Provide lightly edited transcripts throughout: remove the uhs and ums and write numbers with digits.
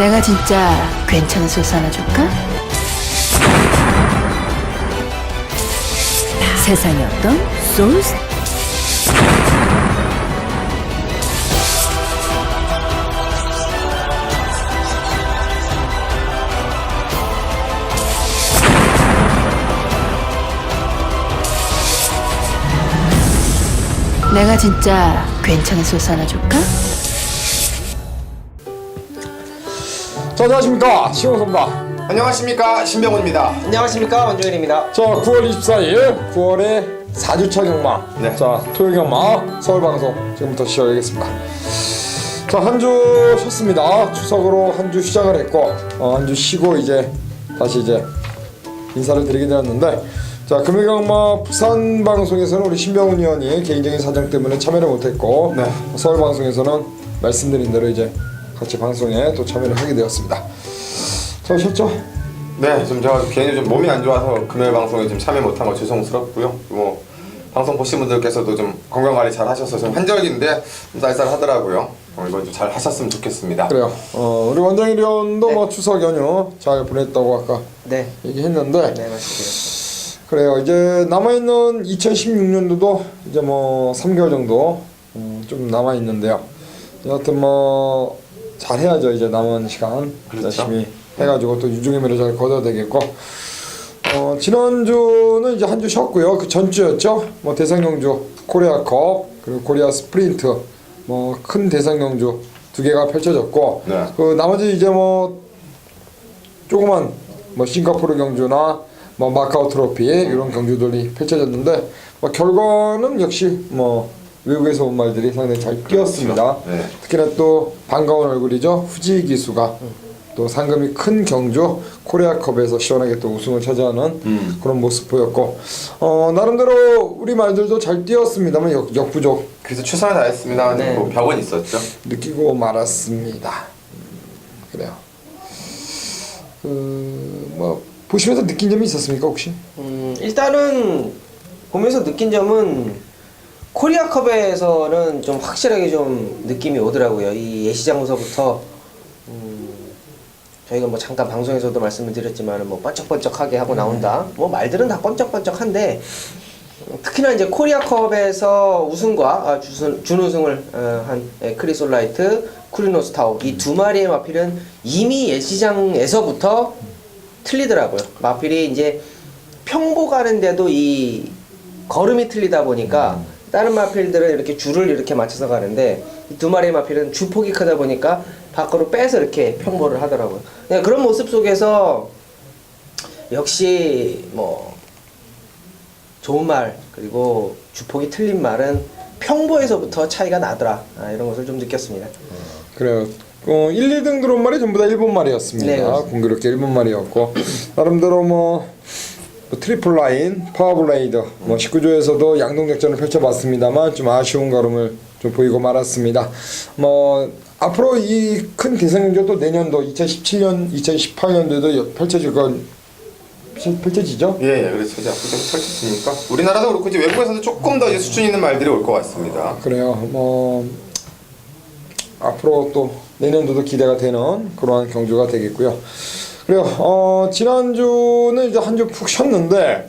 내가 진짜 괜찮은 소스 하나 줄까? 세상에 어떤 소스? 내가 진짜 괜찮은 소스 하나 줄까? 자, 안녕하십니까, 신홍섭입니다. 안녕하십니까, 신병훈입니다. 안녕하십니까, 원종일입니다. 자, 9월 24일 9월의 4주차 경마. 네. 자, 토요 경마 서울방송 지금부터 시작하겠습니다. 자, 한 주 쉬었습니다. 추석으로 한 주 시작을 했고 한 주 쉬고 이제 다시 이제 인사를 드리게 되었는데, 자, 금요경마 부산 방송에서는 우리 신병훈 의원이 개인적인 사정 때문에 참여를 못했고, 네. 서울 방송에서는 말씀드린 대로 이제 같이 방송에 또 참여를 하게 되었습니다. 잘 쉬었죠? 네, 좀 제가 괜히 좀 몸이 안 좋아서 금요일 방송에 좀 참여 못한 거 죄송스럽고요. 뭐 방송 보신 분들께서도 좀 건강 관리 잘 하셔서 좀 환절기인데 좀 쌀쌀하더라고요. 이번 주 잘 하셨으면 좋겠습니다. 그래요. 우리 원장일 의원도 네. 뭐 추석 연휴 잘 보냈다고 아까 네, 얘기했는데, 네, 말씀드렸습니다. 그래요. 이제 남아있는 2016년도도 이제 뭐 3개월 정도 좀 남아있는데요. 여하튼 뭐 잘해야죠. 이제 남은 시간 그렇죠. 열심히 해가지고 또 유종의 미를 잘 거둬야 되겠고, 지난주는 이제 한 주 쉬었고요. 그 전주였죠. 뭐 대상경주 코리아컵 그리고 코리아 스프린트 뭐 큰 대상경주 두 개가 펼쳐졌고, 네. 그 나머지 이제 뭐 조그만 뭐 싱가포르 경주나 뭐 마카오 트로피 이런 경주들이 펼쳐졌는데, 뭐 결과는 역시 뭐 외국에서 온 말들이 상당히 잘 뛰었습니다. 네. 특히나 또 반가운 얼굴이죠. 후지 기수가 또 상금이 큰 경주 코리아컵에서 시원하게 또 우승을 차지하는 그런 모습 보였고, 나름대로 우리 말들도 잘 뛰었습니다만 역부족 그래서 최선을 다했습니다. 네. 뭐 벽은 있었죠. 느끼고 말았습니다. 그래요. 뭐 보시면서 느낀 점이 있었습니까 혹시? 일단은 보면서 느낀 점은 코리아컵에서는 좀 확실하게 좀 느낌이 오더라고요. 이 예시장부서부터 저희가 뭐 잠깐 방송에서도 말씀을 드렸지만 뭐 번쩍번쩍하게 하고 나온다. 뭐 말들은 다 번쩍번쩍한데, 특히나 이제 코리아컵에서 우승과 준우승을 한 크리솔라이트, 쿠리노스타우 이 두 마리의 마필은 이미 예시장에서부터 틀리더라고요. 마필이 이제 평보 가는데도 이 걸음이 틀리다 보니까 다른 마필들은 이렇게 줄을 이렇게 맞춰서 가는데 이 두 마리의 마필은 주폭이 크다 보니까 밖으로 빼서 이렇게 평보를 하더라고요. 네, 그런 모습 속에서 역시 뭐 좋은 말 그리고 주폭이 틀린 말은 평보에서부터 차이가 나더라, 이런 것을 좀 느꼈습니다. 그래요. 1, 2등 들어온 말이 전부 다 일본 말이었습니다. 네, 그렇습니다. 공교롭게 일본 말이었고, 나름대로 뭐 트리플 라인, 파워블레이드, 뭐 19조에서도 양동작전을 펼쳐봤습니다만 좀 아쉬운 걸음을 좀 보이고 말았습니다. 뭐 앞으로 이 큰 대상경주 또 내년도 2017년, 2018년도에도 펼쳐지죠? 예, 그래서 이제 앞으로 좀 펼쳤으니까 우리나라도 그렇고 이제 외국에서도 조금 더 이제 수준 있는 말들이 올 것 같습니다. 그래요. 뭐 앞으로 또 내년도도 기대가 되는 그러한 경주가 되겠고요. 그래요. 지난주는 이제 한 주 푹 쉬었는데,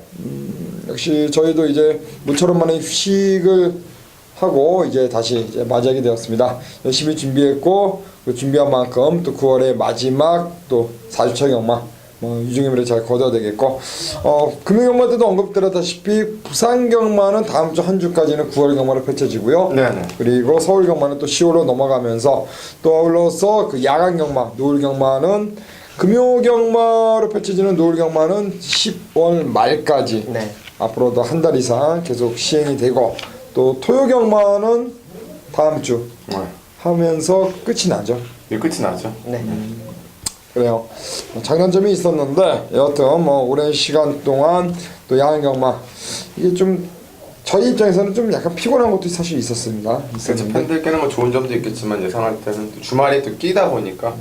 역시 저희도 이제 모처럼 만에 휴식을 하고 이제 다시 이제 맞이하게 되었습니다. 열심히 준비했고, 그 준비한 만큼 또 9월의 마지막 또 4주차 경마 유종의 미를 잘 거둬야 되겠고, 금요 경마 때도 언급드렸다시피 부산 경마는 다음 주 한 주까지는 9월 경마로 펼쳐지고요. 네네. 그리고 서울 경마는 또 10월로 넘어가면서 또 아울러서 그 야간 경마, 노을 경마는 금요 경마로 펼쳐지는 노을 경마는 10월 말까지 네. 앞으로도 한 달 이상 계속 시행이 되고, 또 토요 경마는 다음 주 하면서 끝이 나죠. 이 끝이 나죠. 네. 그래요. 장단점이 있었는데 여하튼 뭐 오랜 시간 동안 또 야간 경마 이게 좀 저희 입장에서는 좀 약간 피곤한 것도 사실 있었습니다. 그래서 팬들께는 뭐 좋은 점도 있겠지만 예상할 때는 또 주말에 또 끼다 보니까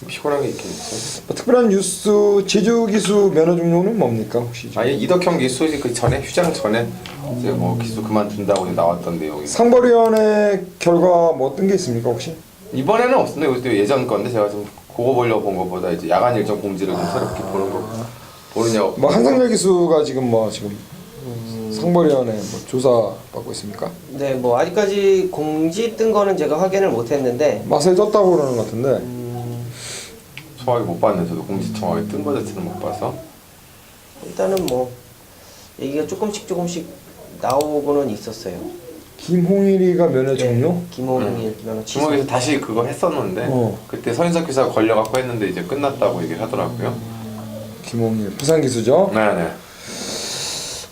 피곤한 게 있겠죠. 특별한 뉴스, 제주 기수 면허 종료는 뭡니까 혹시? 아예 이덕형 기수 그 전에 휴장 전에 이제 뭐 기수 그만둔다고 나왔던 내용이. 상벌위원회 결과 뭐 뜬 게 있습니까 혹시? 이번에는 없습니다. 이것도 예전 건데 제가 좀 그거 보려고 본 것보다 이제 야간 일정 공지를 좀 새롭게 보는 거 보느냐고. 뭐 한상열 기수가 지금 상벌위원회 뭐 조사 받고 있습니까? 네, 뭐 아직까지 공지 뜬 거는 제가 확인을 못했는데 맛을 떴다고 그러는 것 같은데. 정확히 못 봤네. 저도 공지 정확히 뜬 거 자체는 못 봐서. 일단은 뭐 얘기가 조금씩 나오고는 있었어요. 김홍일이가 면회 종료? 김홍일 면허 취소. 주먹에서 다시 그거 했었는데 그때 서인석 기사가 걸려갖고 했는데 이제 끝났다고 얘기를 하더라고요. 김홍일 부산 기수죠. 네네.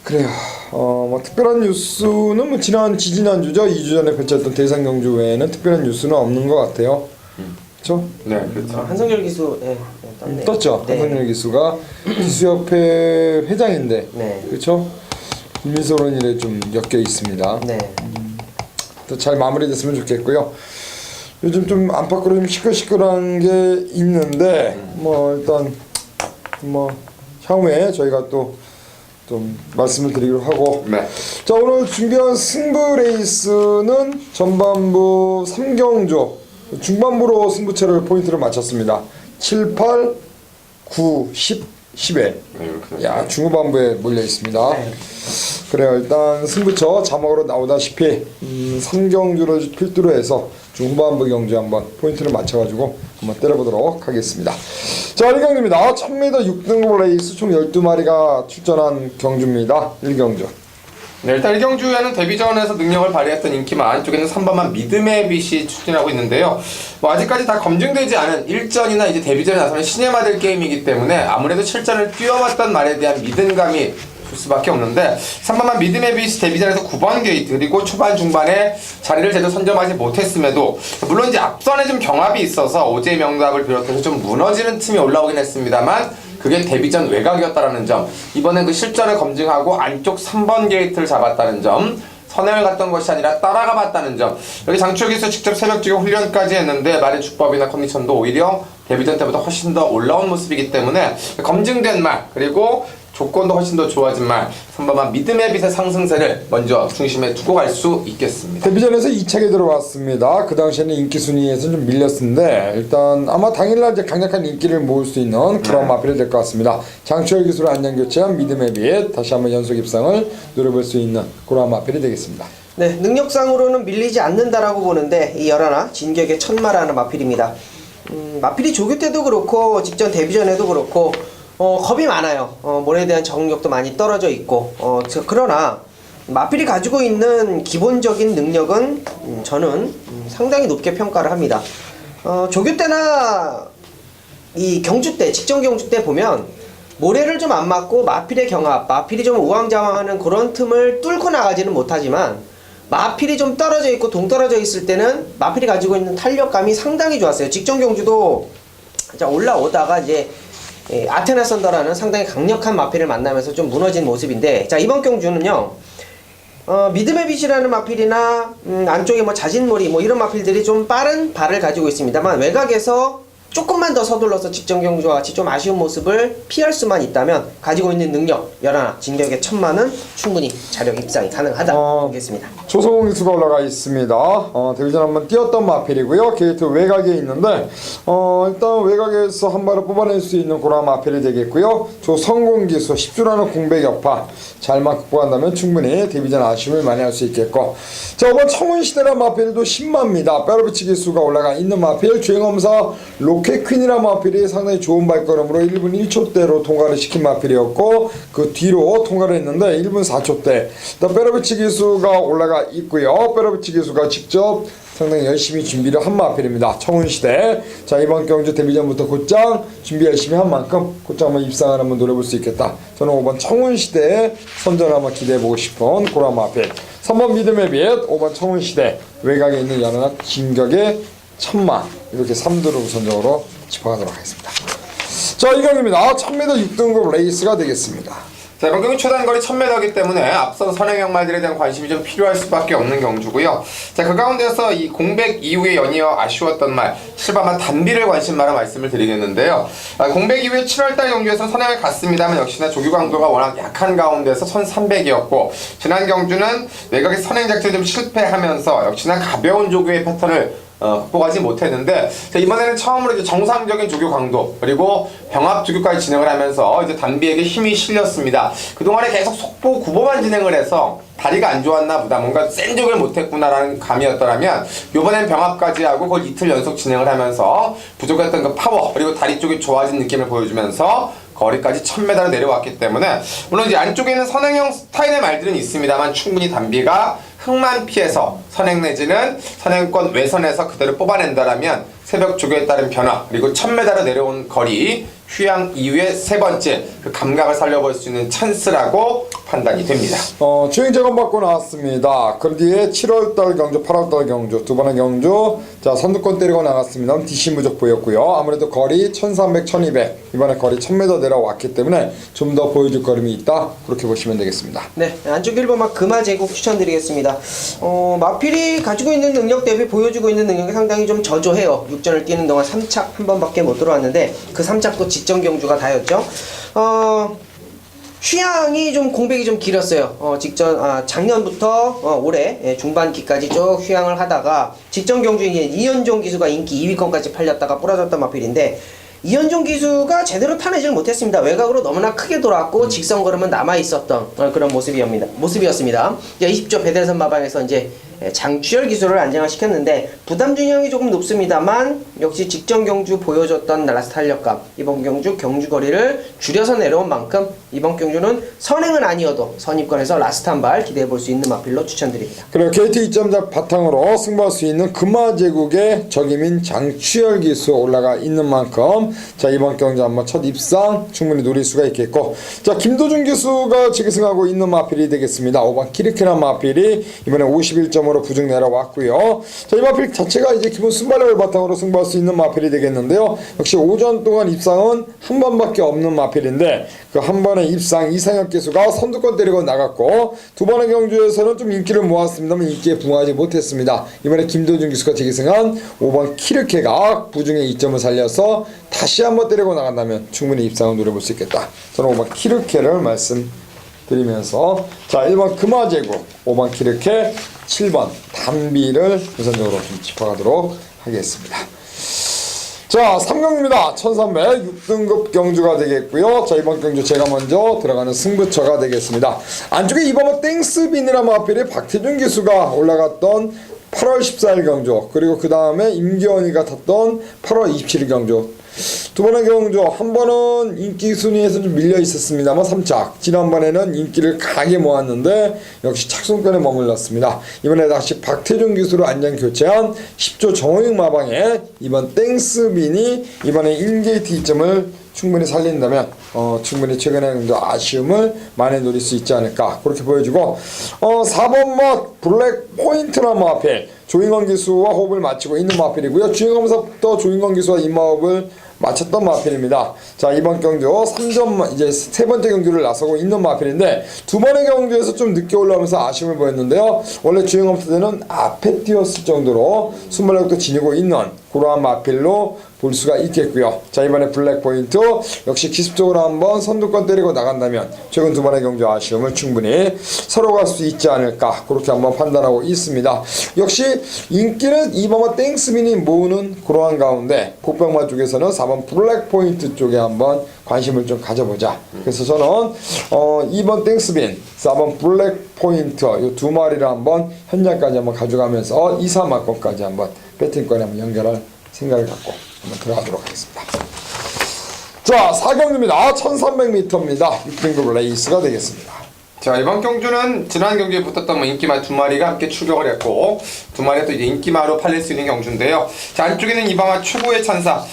그래요. 뭐 특별한 뉴스는 뭐 지지난주죠. 2주 전에 배치했던 대상 경주 외에는 특별한 뉴스는 없는 것 같아요. 그렇죠? 네, 그렇죠. 한성열 기수 떴네요. 떴죠. 네. 한상열 기수가 기수협회 회장인데, 네. 그렇죠? 국민소론 일에 좀 엮여 있습니다. 네. 또 잘 마무리됐으면 좋겠고요. 요즘 좀 안팎으로 좀 시끌시끌한 게 있는데, 뭐 일단 뭐 향후에 저희가 또 좀 말씀을 드리기로 하고. 네. 자, 오늘 준비한 승부 레이스는 전반부 3경주 중반부로 승부처를 포인트를 맞췄습니다. 7, 8, 9, 10, 10회. 네, 이렇게 야, 중후반부에 몰려 있습니다. 네. 그래요. 일단 승부처 자막으로 나오다시피 3경주를 필두로 해서 중후반부 경주 한번 포인트를 맞춰가지고 한번 때려보도록 하겠습니다. 자, 1경주입니다. 1000m 6등급 레이스 총 12마리가 출전한 경주입니다. 1경주. 네, 일단 1경주에는 데뷔전에서 능력을 발휘했던 인기만, 쪽에는 3번만 믿음의 빛이 추진하고 있는데요. 뭐 아직까지 다 검증되지 않은 1전이나 이제 데뷔전에 나서는 신의 마들 게임이기 때문에 아무래도 7전을 뛰어봤던 말에 대한 믿음감이 줄 수밖에 없는데, 3번만 믿음의 빛이 데뷔전에서 9번 게이트, 그리고 초반 중반에 자리를 제대로 선점하지 못했음에도 물론 이제 앞선에 좀 경합이 있어서 오제 명답을 비롯해서 좀 무너지는 틈이 올라오긴 했습니다만, 그게 데뷔전 외곽이었다는 점, 이번에 그 실전을 검증하고 안쪽 3번 게이트를 잡았다는 점, 선행을 갔던 것이 아니라 따라가 봤다는 점, 여기 장초기에서 직접 새벽적인 훈련까지 했는데 말의 주법이나 컨디션도 오히려 데뷔전 때보다 훨씬 더 올라온 모습이기 때문에 검증된 말, 그리고 조건도 훨씬 더 좋아진 말, 3번만 믿음의 빛의 상승세를 먼저 중심에 두고 갈 수 있겠습니다. 데뷔전에서 2차게 들어왔습니다. 그 당시에는 인기 순위에서 좀 밀렸는데 일단 아마 당일날 이제 강력한 인기를 모을 수 있는 그런 마필이 될 것 같습니다. 장초열 기술을 안녕 교체한 믿음의 빛, 다시 한번 연속 입상을 노려볼 수 있는 그런 마필이 되겠습니다. 네, 능력상으로는 밀리지 않는다라고 보는데 이 열하나 진격의 천마라는 마필입니다. 마필이 조교 때도 그렇고 직전 데뷔전에도 그렇고 겁이 많아요. 몰에 대한 적응력도 많이 떨어져 있고 그러나 마필이 가지고 있는 기본적인 능력은 저는 상당히 높게 평가를 합니다. 조교 때나 이 경주 때, 직전 경주 때 보면 모래를 좀 안 맞고 마필의 경합, 마필이 좀 우왕좌왕하는 그런 틈을 뚫고 나가지는 못하지만 마필이 좀 떨어져 있고 동떨어져 있을 때는 마필이 가지고 있는 탄력감이 상당히 좋았어요. 직전 경주도 올라오다가 이제 아테나 썬더라는 상당히 강력한 마필을 만나면서 좀 무너진 모습인데, 자, 이번 경주는요, 믿음의 빛이라는 마필이나 안쪽에 뭐 자진몰이 뭐 이런 마필들이 좀 빠른 발을 가지고 있습니다만 외곽에서 조금만 더 서둘러서 직전 경주와 같이 좀 아쉬운 모습을 피할 수만 있다면 가지고 있는 능력, 열하나, 진격의 천마는 충분히 자력 입상이 가능하다 보겠습니다. 조성웅 기수가 올라가 있습니다. 데뷔전 한번 뛰었던 마필이고요. 게이트 외곽에 있는데 일단 외곽에서 한 발을 뽑아낼 수 있는 그런 마필이 되겠고요. 조성공 기수 10주라는 공백 여파 잘만 극복한다면 충분히 데뷔전 아쉬움을 많이 할 수 있겠고, 자, 이번 청운시대란 마필도 10마입니다. 빼로비치 기수가 올라가 있는 마필, 주행검사 로켓퀸이라는 마필이 상당히 좋은 발걸음으로 1분 1초대로 통과를 시킨 마필이었고, 그 뒤로 통과를 했는데 1분 4초대. 빼로비치 기수가 올라가 있고요. 빼로비치 기수가 직접 상당히 열심히 준비를 한 마필입니다. 청운시대. 자, 이번 경주 데뷔전부터 곧장 준비 열심히 한 만큼 곧장 한번 입상을 한번 노려볼 수 있겠다. 저는 5번 청운시대에 선전을 한번 기대해보고 싶은 그런 마필. 3번 믿음의 빛, 5번 청운시대, 외곽에 있는 연하나 진격의 천마, 이렇게 3두를 우선적으로 짚어가도록 하겠습니다. 자, 이 경기입니다. 1000m 6등급 레이스가 되겠습니다. 자, 이번 경기 최단거리 1000m이기 때문에 앞선 선행형 말들에 대한 관심이 좀 필요할 수밖에 없는 경주고요. 자, 그 가운데서 이 공백 이후에 연이어 아쉬웠던 말, 7번만 단비를 관심마라 말씀을 드리겠는데요. 공백 이후에 7월달 경주에서 선행을 갔습니다만 역시나 조교 강도가 워낙 약한 가운데서 1300이었고, 지난 경주는 외곽의 선행 작전이 좀 실패하면서 역시나 가벼운 조교의 패턴을 극복하지 못했는데, 자, 이번에는 처음으로 이제 정상적인 조교 강도 그리고 병합 조교까지 진행을 하면서 이제 단비에게 힘이 실렸습니다. 그동안에 계속 속보 구보만 진행을 해서 다리가 안 좋았나 보다, 뭔가 센 조교를 못했구나라는 감이었더라면, 이번엔 병합까지 하고 그걸 이틀 연속 진행을 하면서 부족했던 그 파워 그리고 다리 쪽이 좋아진 느낌을 보여주면서 거리까지 1000m로 내려왔기 때문에, 물론 이제 안쪽에 있는 선행형 스타일의 말들은 있습니다만 충분히 단비가 흙만 피해서 선행 내지는 선행권 외선에서 그대로 뽑아낸다라면 새벽 조교에 따른 변화 그리고 1000m로 내려온 거리, 휴양 이후에 세 번째 그 감각을 살려볼 수 있는 찬스라고 판단이 됩니다. 주행 점검 받고 나왔습니다. 그 뒤에 7월달 경주, 8월달 경주 두 번의 경주, 자 선두권 때리고 나갔습니다. DC 무적 보였고요. 아무래도 거리 1300, 1200 이번에 거리 1000m 내려왔기 때문에 좀 더 보여줄 거림이 있다, 그렇게 보시면 되겠습니다. 네, 안쪽 1번막 금화 제국 추천드리겠습니다. 마필이 가지고 있는 능력 대비 보여주고 있는 능력이 상당히 좀 저조해요. 6전을 뛰는 동안 3착 한 번밖에 못 들어왔는데 그 3착도 직전 경주가 다였죠. 휴양이 좀 공백이 좀 길었어요. 작년부터 올해 중반기까지 쭉 휴양을 하다가 직전 경주에 이현종 기수가 인기 2위권까지 팔렸다가 부러졌던 마필인데, 이현종 기수가 제대로 타내지를 못했습니다. 외곽으로 너무나 크게 돌아왔고 직선 걸음은 남아있었던 그런 모습이었습니다. 20조 배대선 마방에서 이제 장추열 기수를 안정화시켰는데 부담 중량이 조금 높습니다만 역시 직전 경주 보여줬던 라스트 탄력감, 이번 경주 경주거리를 줄여서 내려온 만큼 이번 경주는 선행은 아니어도 선입권에서 라스트 한 발 기대해 볼 수 있는 마필로 추천드립니다. 그리고 KT 2점작 바탕으로 승부할 수 있는 금화제국의 적임인 장추열 기수 올라가 있는 만큼, 자 이번 경주 한번 첫 입상 충분히 노릴 수가 있겠고, 자 김도준 기수가 지기승하고 있는 마필이 되겠습니다. 5번 키르케란 마필이 이번에 51점으로 부중 내려왔고요. 자 이 마필 자체가 이제 기본 순발력을 바탕으로 승부할 수 있는 마필이 되겠는데요. 역시 오전 동안 입상은 한 번밖에 없는 마필인데 그 한 번의 입상 이상혁 기수가 선두권 때리고 나갔고, 두 번의 경주에서는 좀 인기를 모았습니다만 인기에 부응하지 못했습니다. 이번에 김도준 기수가 지기승한 5번 키르케가 부중의 2점을 살려서 다시 한번 때리고 나간다면 충분히 입상을 노려볼 수 있겠다. 저는 5번 키르케를 말씀드리면서, 자 1번 금화제국, 5번 키르케, 7번 단비를 우선적으로 좀 짚어가도록 하겠습니다. 자 3경주입니다. 1300 6등급 경주가 되겠고요. 자 이번 경주 제가 먼저 들어가는 승부처가 되겠습니다. 안쪽에 이번 땡스빈이라는 마필이 박태준 기수가 올라갔던 8월 14일 경주, 그리고 그 다음에 임기원이가 탔던 8월 27일 경주, 두 번의 경주, 한 번은 인기 순위에서 좀 밀려 있었습니다만 3착, 지난번에는 인기를 강하게 모았는데 역시 착순권에 머물렀습니다. 이번에 다시 박태준 기수로 안전 교체한 10조 정호익 마방에 이번 땡스빈이 이번에 인게이트 2점을 충분히 살린다면 충분히 최근에 아쉬움을 많이 누릴 수 있지 않을까, 그렇게 보여주고, 4번 멋 블랙 포인트라는 마필, 조인건 기수와 호흡을 맞추고 있는 마필이고요. 주행하면서부터 조인건 기수와 입마호흡을 맞췄던 마필입니다. 자 이번 경주 3점, 이제 세 번째 경주를 나서고 있는 마필인데 두 번의 경주에서 좀 늦게 올라오면서 아쉬움을 보였는데요. 원래 주행 없을 때는 앞에 뛰었을 정도로 순발력도 지니고 있는 그러한 마필로 볼 수가 있겠고요. 자 이번에 블랙 포인트 역시 기습적으로 한번 선두권 때리고 나간다면 최근 두 번의 경주 아쉬움을 충분히 서로 갈 수 있지 않을까, 그렇게 한번 판단하고 있습니다. 역시 인기는 이번 땡스빈이 모으는 그러한 가운데 복병마 쪽에서는 4번 블랙 포인트 쪽에 한번 관심을 좀 가져보자. 그래서 저는 2번 땡스빈, 4번 블랙 포인트 이 두 마리를 한번 현장까지 한번 가져가면서 2, 3마권까지 한번 배팅권에 한번 연결할 생각을 갖고 한번 들어가도록 하겠습니다. 자 4경주입니다. 1300m입니다. 6등급 레이스가 되겠습니다. 자 이번 경주는 지난 경기에 붙었던 인기마 두 마리가 함께 출격을 했고, 두 마리가 또 이제 인기마로 팔릴 수 있는 경주인데요. 자 안쪽에는 이방화 최고의 찬사,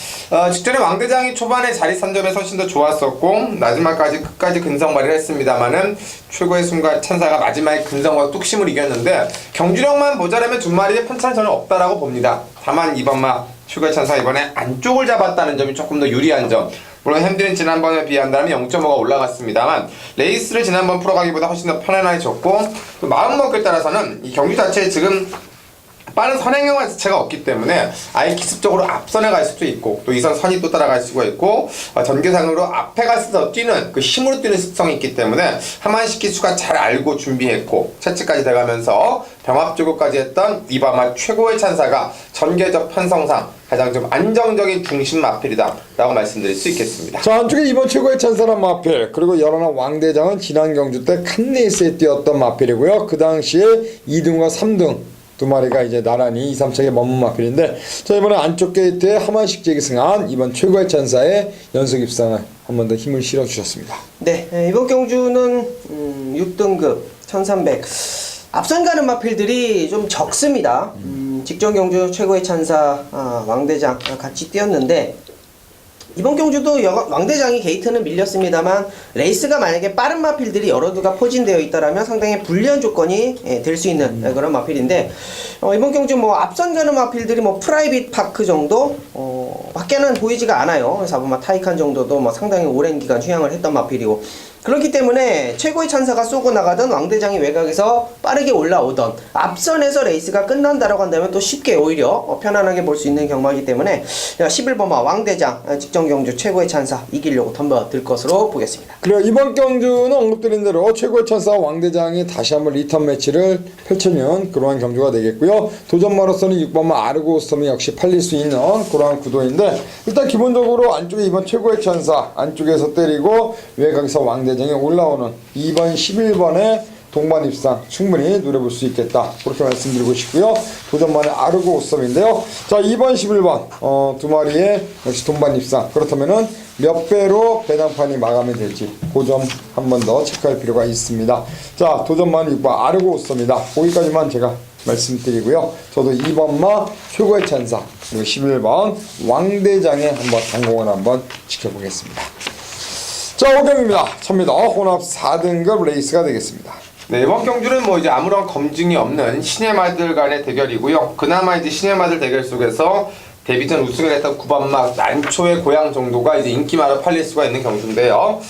직전에 왕대장이 초반에 자리 선점에서 훨씬 더 좋았었고 마지막까지 끝까지 근성발휘를 했습니다만은 최고의 순간 찬사가 마지막에 근성과 뚝심을 이겼는데, 경주력만 모자라면 두 마리의 편차는 저는 없다라고 봅니다. 다만 이번마 최고의 찬사 이번에 안쪽을 잡았다는 점이 조금 더 유리한 점, 물론 핸들은 지난번에 비한다면 0.5가 올라갔습니다만 레이스를 지난번 풀어가기보다 훨씬 더 편안하게 졌고, 또 마음먹기에 따라서는 이 경기 자체에 지금 빠른 선행형 자체가 없기 때문에 아예 기습적으로 앞선에 갈 수도 있고 또 이선 선이 또 따라갈 수가 있고 전개상으로 앞에 가서 뛰는 그 힘으로 뛰는 습성이 있기 때문에 하만식 기수가 잘 알고 준비했고 채찍까지 돼가면서 병합주고까지 했던 이바마 최고의 찬사가 전개적 편성상 가장 좀 안정적인 중심 마필이다 라고 말씀드릴 수 있겠습니다. 자, 한쪽에 이번 최고의 찬사란 마필, 그리고 열하나 왕대장은 지난 경주 때 칸네이스에 뛰었던 마필이고요. 그 당시에 2등과 3등 두 마리가 이제 나란히 2, 3차에 머문 마필인데, 자, 이번에 안쪽 게이트에 하만식 제기 승한 이번 최고의 찬사의 연속 입상을 한 번 더 힘을 실어 주셨습니다. 네, 이번 경주는 6등급 1300 앞선 가는 마필들이 좀 적습니다. 직전 경주 최고의 찬사 왕대장 같이 뛰었는데 이번 경주도 왕대장이 게이트는 밀렸습니다만 레이스가 만약에 빠른 마필들이 여러 두가 포진되어 있다라면 상당히 불리한 조건이 될 수 있는 그런 마필인데 이번 경주 뭐 앞선 가는 마필들이 뭐 프라이빗 파크 정도 밖에는 보이지가 않아요. 4번마 타이칸 정도도 뭐 상당히 오랜 기간 휴양을 했던 마필이고 그렇기 때문에 최고의 찬사가 쏘고 나가던 왕대장이 외곽에서 빠르게 올라오던 앞선에서 레이스가 끝난다라고 한다면 또 쉽게 오히려 편안하게 볼 수 있는 경마이기 때문에 11번마 왕대장 직전 경주 최고의 찬사 이기려고 덤벼들 것으로 보겠습니다. 그리고 이번 경주는 언급드린 대로 최고의 찬사 왕대장이 다시 한번 리턴 매치를 펼치는 그러한 경주가 되겠고요. 도전마로서는 6번마 아르고스톰이 역시 팔릴 수 있는 그러한 구도인데 일단 기본적으로 안쪽에 이번 최고의 찬사 안쪽에서 때리고 외곽에서 왕대장이 올라오는 2번 11번의 동반 입상 충분히 노려볼 수 있겠다 그렇게 말씀드리고 싶고요. 도전만의 아르고 오썸인데요. 자, 2번 11번 두 마리의 역시 동반 입상 그렇다면은 몇 배로 배당판이 마감이 될지 그 점 한 번 더 체크할 필요가 있습니다. 자, 도전만 6번 아르고 오썸이다. 거기까지만 제가 말씀드리고요. 저도 2번마 최고의 찬사 그리고 11번 왕대장의 한번 단공을 한번 지켜보겠습니다. 자, 호경입니다. 찹니다. 혼합 4등급 레이스가 되겠습니다. 네, 이번 경주는 뭐 이제 아무런 검증이 없는 신의 말들 간의 대결이고요. 그나마 이제 신의 말들 대결 속에서 데뷔전 우승을 했던 9번마 난초의 고향 정도가 이제 인기마로 팔릴 수가 있는 경주인데요.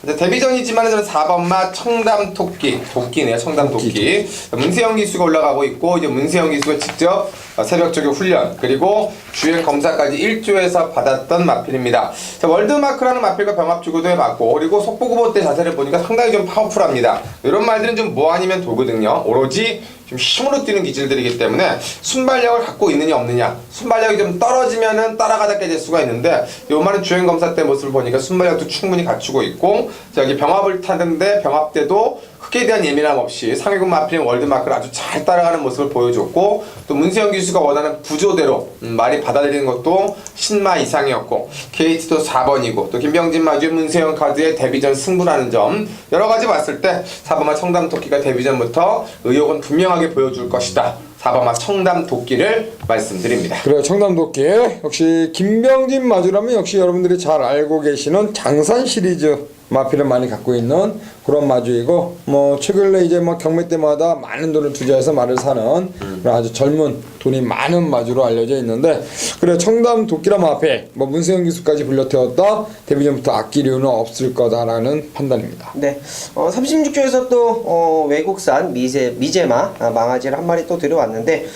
데뷔전이지만 저는 4번마 청담토끼, 도끼네요. 청담토끼. 문세영 기수가 올라가고 있고 이제 문세영 기수가 직접 새벽적인 훈련 그리고 주행 검사까지 1조에서 받았던 마필입니다. 자, 월드마크라는 마필과 병합주고도에 맞고 그리고 속보구보 때 자세를 보니까 상당히 좀 파워풀합니다. 이런 말들은 좀 뭐 아니면 도거든요. 오로지 좀 힘으로 뛰는 기질들이기 때문에 순발력을 갖고 있느냐 없느냐 순발력이 좀 떨어지면은 따라가다 깨질 수가 있는데 요 말은 주행 검사 때 모습을 보니까 순발력도 충분히 갖추고 있고 자, 여기 병합을 타는데 병합 때도 흙에 대한 예민함 없이 상위군 마필인 월드마크를 아주 잘 따라가는 모습을 보여줬고 또 문세영 기수가 원하는 구조대로 말이 받아들이는 것도 신마 이상이었고 KT도 4번이고 또 김병진 마주의 문세영 카드의 데뷔전 승부라는 점 여러가지 봤을 때 4번마 청담토끼가 데뷔전부터 의욕은 분명하게 보여줄 것이다. 4번마 청담도끼를 말씀드립니다. 그래요. 청담도끼 역시 김병진 마주라면 역시 여러분들이 잘 알고 계시는 장산 시리즈 마필을 많이 갖고 있는 그런 마주이고 뭐 최근에 이제 뭐 경매 때마다 많은 돈을 투자해서 말을 사는 그런 아주 젊은 돈이 많은 마주로 알려져 있는데 그래 청담 도끼라 마필 뭐 문세영 기수까지 불려 태웠다 데뷔전부터 아낄 이유는 없을 거다라는 판단입니다. 네, 36조에서 또 외국산 미제마 망아지를 한 마리 또 들여왔는데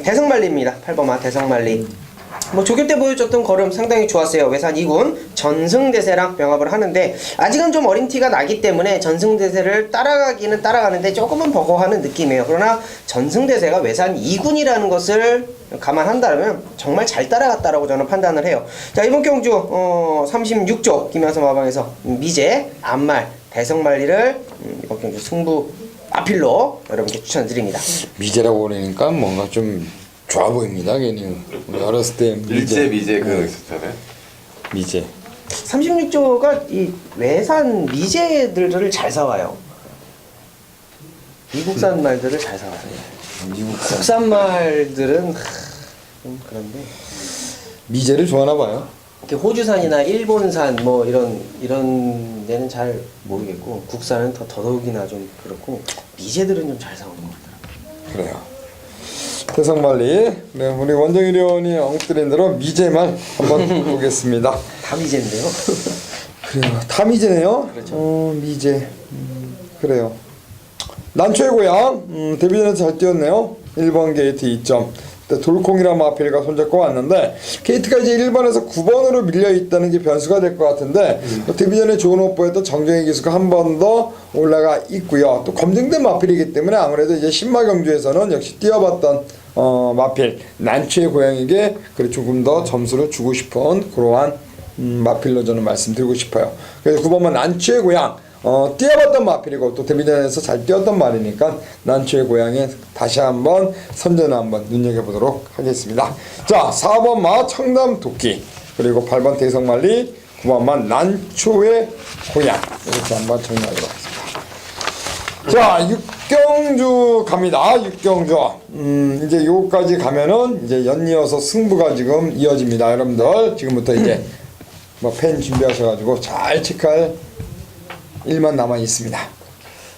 대성말리입니다. 8번마 대성말리. 뭐 조교 때 보여줬던 걸음 상당히 좋았어요. 외산 2군 전승대세랑 병합을 하는데 아직은 좀 어린 티가 나기 때문에 전승대세를 따라가기는 따라가는데 조금은 버거워하는 느낌이에요. 그러나 전승대세가 외산 2군이라는 것을 감안한다면 정말 잘 따라갔다라고 저는 판단을 해요. 자, 이번 경주 36조 김현서 마방에서 미제, 암말, 대성말리를 이번 경주 승부 아필로 여러분께 추천드립니다. 미제라고 그러니까 뭔가 좀 좋아 보입니다. 괜히 우리 어렸을 때 미제 그거 있었잖아요. 미제 36조가 이 외산 미제들을 잘 사와요. 미국산 말들을 잘 사와요. 국산 말들은 좀 그런데 미제를 좋아하나 봐요. 이렇게 호주산이나 일본산 뭐 이런 데는 잘 모르겠고 국산은 더더욱이나 좀 그렇고 미제들은 좀 잘 사오는 것 같더라고요. 그래요. 대성말리 네, 우리 원정일 의원이 언급드린 대로 미제만 한번 보겠습니다. 다 미제인데요. 그래요. 다 미제네요. 그렇죠. 미제. 그래요. 난초의 고향 데뷔전에서 잘 뛰었네요. 1번 게이트 2점. 돌콩이란 마필가 손잡고 왔는데 게이트가 이제 1번에서 9번으로 밀려 있다는 게 변수가 될 것 같은데 데뷔 전에 좋은 오퍼였던 정정희 기수가 한 번 더 올라가 있고요. 또 검증된 마필이기 때문에 아무래도 이제 신마 경주에서는 역시 뛰어봤던 마필 난치의 고양이에게 그래 조금 더 점수를 주고 싶은 그러한 마필로 저는 말씀드리고 싶어요. 그래서 9번만 난치의 고양 뛰어봤던 마필이고 또 데뷔전에서 잘 뛰었던 말이니까 난초의 고향에 다시 한번 선전을 한번 눈여겨보도록 하겠습니다. 자, 4번 마 청담 도끼 그리고 8번 대성말리 9번만 난초의 고향 이렇게 한번 정리하도록 하겠습니다. 자, 육경주 갑니다. 육경주 이제 요까지 가면은 이제 연이어서 승부가 지금 이어집니다. 여러분들 지금부터 이제 뭐 펜 준비하셔가지고 잘 체크할 일만 남아 있습니다.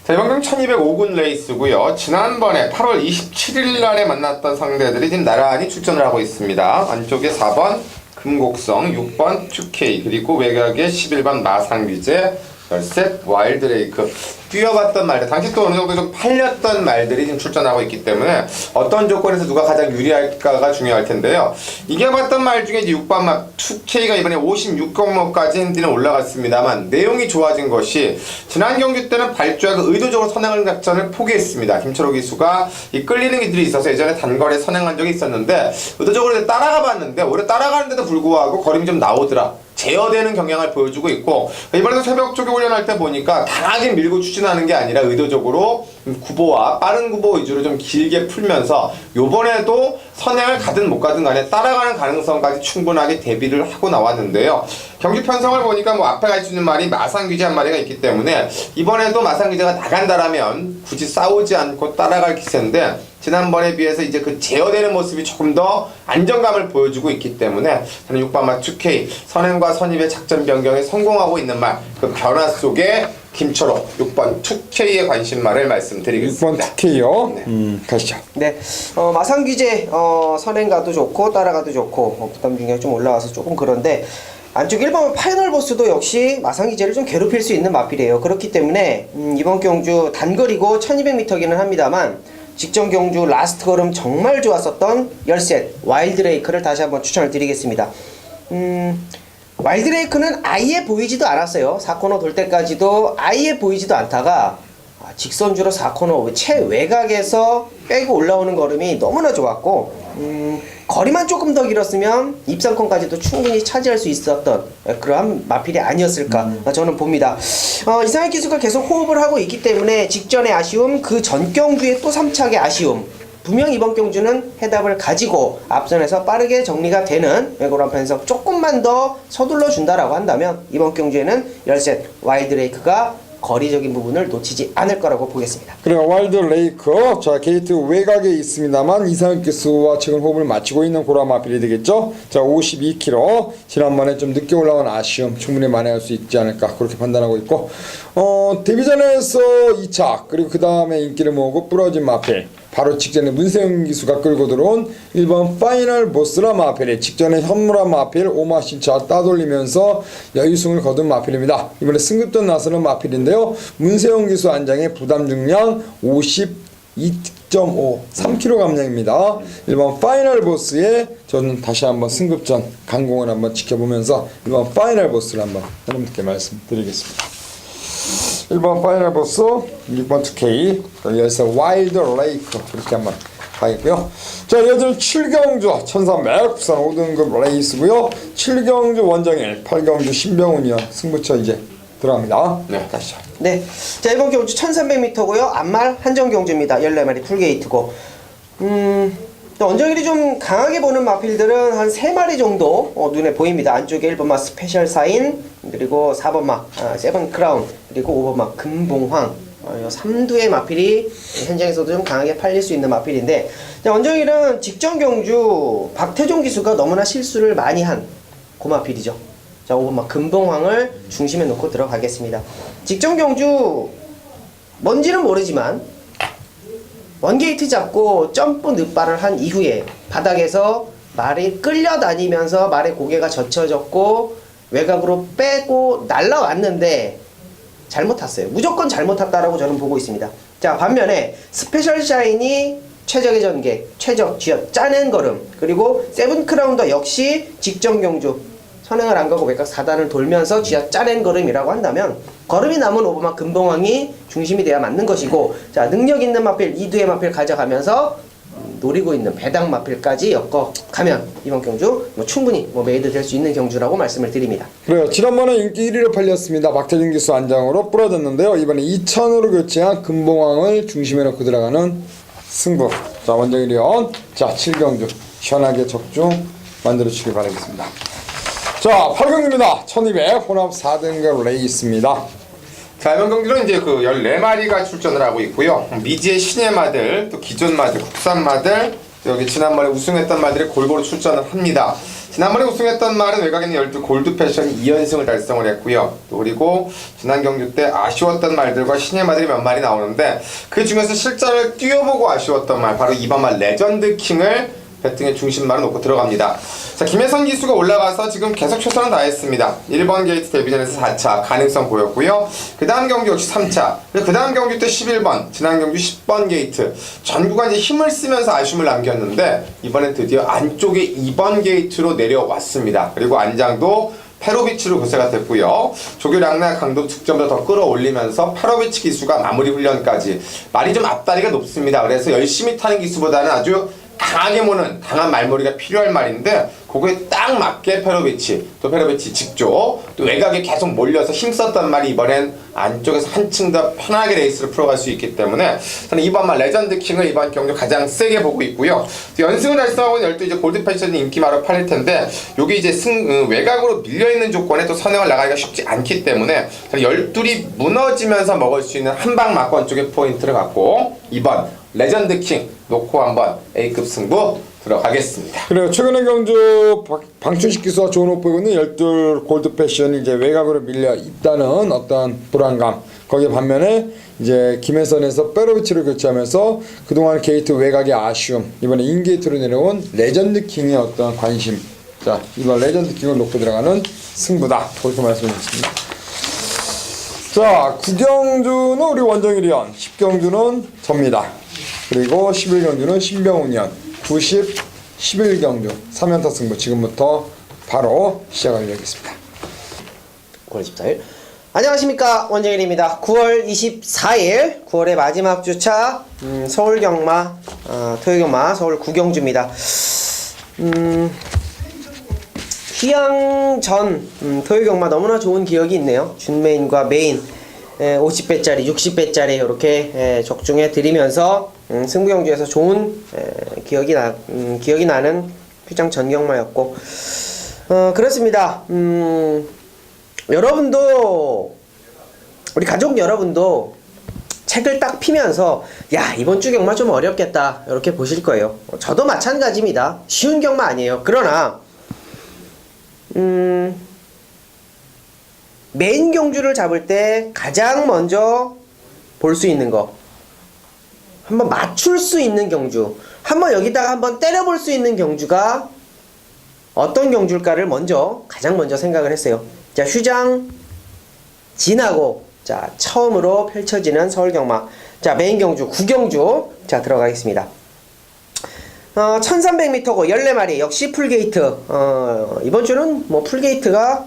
자, 이번 경기 1205군 레이스고요. 지난번에 8월 27일 날에 만났던 상대들이 지금 나란히 출전을 하고 있습니다. 안쪽에 4번 금곡성, 6번 2K, 그리고 외곽에 11번 마상규제, 열셋 와일드레이크. 뛰어봤던 말들, 당시 또 어느 정도 좀 팔렸던 말들이 지금 출전하고 있기 때문에 어떤 조건에서 누가 가장 유리할까가 중요할 텐데요. 이겨봤던 말 중에 이제 6번 막 2K가 이번에 56경로까지 핸디는 올라갔습니다만 내용이 좋아진 것이 지난 경기 때는 발주하고 의도적으로 선행하는 작전을 포기했습니다. 김철호 기수가 이 끌리는 기들이 있어서 예전에 단거리에 선행한 적이 있었는데 의도적으로 따라가 봤는데 오히려 따라가는데도 불구하고 거림이 좀 나오더라. 제어되는 경향을 보여주고 있고 이번에도 새벽 쪽에 훈련할 때 보니까 강하게 밀고 추진하는 게 아니라 의도적으로 구보와 빠른 구보 위주로 좀 길게 풀면서 요번에도 선행을 가든 못 가든 간에 따라가는 가능성까지 충분하게 대비를 하고 나왔는데요. 경기 편성을 보니까 뭐 앞에 갈 수 있는 말이 마상규제 한 마리가 있기 때문에 이번에도 마상규제가 나간다라면 굳이 싸우지 않고 따라갈 기세인데 지난번에 비해서 이제 그 제어되는 모습이 조금 더 안정감을 보여주고 있기 때문에 저는 6번 2K 선행과 선입의 작전 변경에 성공하고 있는 말 그 변화 속에 김철호 6번 2K의 관심말을 말씀드리겠습니다. 6번 2K요? 네. 가시죠. 네, 마상규제 선행가도 좋고 따라가도 좋고 부담 중량이 좀 올라와서 조금 그런데 안쪽 1번 파이널 보스도 역시 마상규제를 좀 괴롭힐 수 있는 마필이에요. 그렇기 때문에 이번 경주 단거리고 1200m기는 합니다만 직전 경주 라스트 걸음 정말 좋았었던 열셋 와일드레이크를 다시 한번 추천을 드리겠습니다. 와일드레이크는 아예 보이지도 않았어요. 4코너 돌 때까지도 아예 보이지도 않다가 직선주로 4코너 최외곽에서 빼고 올라오는 걸음이 너무나 좋았고 거리만 조금 더 길었으면 입상권까지도 충분히 차지할 수 있었던 그러한 마필이 아니었을까 저는 봅니다. 이상희 기수가 계속 호흡을 하고 있기 때문에 직전의 아쉬움, 그 전 경주의 또 3착의 아쉬움 분명 이번 경주는 해답을 가지고 앞선에서 빠르게 정리가 되는 그런 편에서 조금만 더 서둘러 준다라고 한다면 이번 경주에는 열셋 와일드레이크가 거리적인 부분을 놓치지 않을 거라고 보겠습니다. 그리고 와일드레이크 자 게이트 외곽에 있습니다만 이상혁 기수와 지금 호흡을 맞추고 있는 그런 마필이 되겠죠. 자 52km 지난번에 좀 늦게 올라온 아쉬움 충분히 만회할 수 있지 않을까 그렇게 판단하고 있고 데뷔전에서 2차 그리고 그 다음에 인기를 모으고 부러진 마필 바로 직전에 문세영 기수가 끌고 들어온 1번 파이널 보스라 마필이 직전에 현무라 마필 오마신차 따돌리면서 여유승을 거둔 마필입니다. 이번에 승급전 나서는 마필인데요. 문세영 기수 안장의 부담 중량 52.5 3kg 감량입니다. 1번 파이널 보스에 저는 다시 한번 승급전 강공을 한번 지켜보면서 1번 파이널 보스를 한번 여러분께 말씀드리겠습니다. 1번 파이널 보스, 6번 2K, 여기서 와일드 레이크 그렇게 한번 가겠고요. 자, 이어지는 7경주 1300 부산 5등급 레이스고요. 7경주 원정일, 8경주 신병훈이요. 승부처 이제 들어갑니다. 네. 가시죠. 네, 자 이번 경주 1300m고요. 앞말 한정 경주입니다. 14마리 풀게이트고 또 원정일이 좀 강하게 보는 마필들은 한 3마리 정도 눈에 보입니다. 안쪽에 1번마 스페셜 사인 그리고 4번마 세븐 크라운 그리고 5번마 금봉황 3두의 마필이 현장에서도 좀 강하게 팔릴 수 있는 마필인데 원정일은 직전 경주 박태종 기수가 너무나 실수를 많이 한 고마필이죠. 자 5번마 금봉황을 중심에 놓고 들어가겠습니다. 직전 경주 뭔지는 모르지만 원게이트 잡고 점프 늪발을 한 이후에 바닥에서 말이 끌려다니면서 말의 고개가 젖혀졌고 외곽으로 빼고 날라왔는데 잘못 탔어요. 무조건 잘못 탔다라고 저는 보고 있습니다. 자 반면에 스페셜 샤인이 최적의 전개, 최적, 쥐어, 짜낸 걸음, 그리고 세븐크라운더 역시 직전 경주 선행을 안 가고 외곽 4단을 돌면서 쥐어 짜낸 걸음이라고 한다면 걸음이 남은 오버마 금봉왕이 중심이 돼야 맞는 것이고, 자 능력 있는 마필 2두의 마필 가져가면서 노리고 있는 배당 마필까지 엮어가면 이번 경주 충분히 메이드 될 수 있는 경주라고 말씀을 드립니다. 그래요. 지난번에 인기 1위를 팔렸습니다. 박태준 기수 안장으로 부러졌는데요. 이번에 2000으로 교체한 금봉왕을 중심에 놓고 들어가는 승부. 자, 원정일위원. 자, 7경주 시원하게 적중 만들어주시기 바라겠습니다. 자, 8경주입니다. 1200 혼합 4등급 레이스입니다. 자, 이번 경기는 이제 그 14마리가 출전을 하고 있고요. 미지의 신의 마들, 또 기존 마들, 국산 마들, 여기 지난번에 우승했던 말들이 골고루 출전을 합니다. 지난번에 우승했던 말은 외곽에 있는 12 골드 패션이 2연승을 달성을 했고요. 또 그리고 지난 경주 때 아쉬웠던 말들과 신의 말들이 몇 마리 나오는데, 그 중에서 실전을 뛰어보고 아쉬웠던 말, 바로 이번 말 레전드 킹을 배팅의 중심말을 놓고 들어갑니다. 자, 김혜선 기수가 올라가서 지금 계속 최선을 다했습니다. 1번 게이트 데뷔전에서 4차 가능성 보였고요. 그 다음 경기 역시 3차, 그 다음 경기 때 11번, 지난 경기 10번 게이트 전구가 이제 힘을 쓰면서 아쉬움을 남겼는데, 이번엔 드디어 안쪽에 2번 게이트로 내려왔습니다. 그리고 안장도 페로비치로 교체가 됐고요. 조교량나 강도 측정보다 더 끌어올리면서 페로비치 기수가 마무리 훈련까지, 말이 좀 앞다리가 높습니다. 그래서 열심히 타는 기수보다는 아주 강하게 모는 강한 말머리가 필요할 말인데, 그거에 딱 맞게 페로비치, 또 페로비치 직조, 또 외곽에 계속 몰려서 힘썼던 말이 이번엔 안쪽에서 한층 더 편하게 레이스를 풀어갈 수 있기 때문에 저는 이번 말 레전드 킹을 이번 경주 가장 세게 보고 있고요. 또 연승을 달성하고 12 이제 골드 패션이 인기마로 팔릴 텐데, 요게 이제 외곽으로 밀려있는 조건에 또 선행을 나가기가 쉽지 않기 때문에 12이 무너지면서 먹을 수 있는 한방 막권 쪽에 포인트를 갖고 이번 레전드 킹 놓고 한번 A급 승부 들어가겠습니다. 그래요. 최근의 경주 방춘식 기수와 조은호 보이고는 12 골드 패션이 이제 외곽으로 밀려 있다는 어떤 불안감. 거기에 반면에 이제 김혜선에서 페로비치를 교체하면서 그동안 게이트 외곽의 아쉬움, 이번에 인게이트로 내려온 레전드 킹의 어떤 관심. 자, 이번 레전드 킹을 놓고 들어가는 승부다. 그렇게 말씀드렸습니다. 자, 9경주는 우리 원정일위원, 10경주는 접니다. 그리고 11경주는 신병훈위원, 90, 11경주 3연타 승부 지금부터 바로 시작하도록 하겠습니다. 9월 24일 안녕하십니까, 원정일입니다. 9월 24일 9월의 마지막 주차 서울경마 토요경마 서울 9경주입니다. 휴양전 토요경마 너무나 좋은 기억이 있네요. 준메인과 메인 50배짜리 60배짜리 이렇게 적중해 드리면서 승부경주에서 좋은 기억이 나는 휴장 전경마였고, 그렇습니다. 여러분도, 우리 가족 여러분도 책을 딱 피면서 야, 이번 주 경마 좀 어렵겠다 이렇게 보실 거예요. 저도 마찬가지입니다. 쉬운 경마 아니에요. 그러나 메인 경주를 잡을 때 가장 먼저 볼 수 있는 거, 한번 맞출 수 있는 경주, 한번 여기다가 한번 때려볼 수 있는 경주가 어떤 경주일까를 가장 먼저 생각을 했어요. 자, 휴장 지나고 자 처음으로 펼쳐지는 서울경마, 자 메인 경주 9경주 자 들어가겠습니다. 1300m고 14마리 역시 풀게이트. 이번 주는 뭐 풀게이트가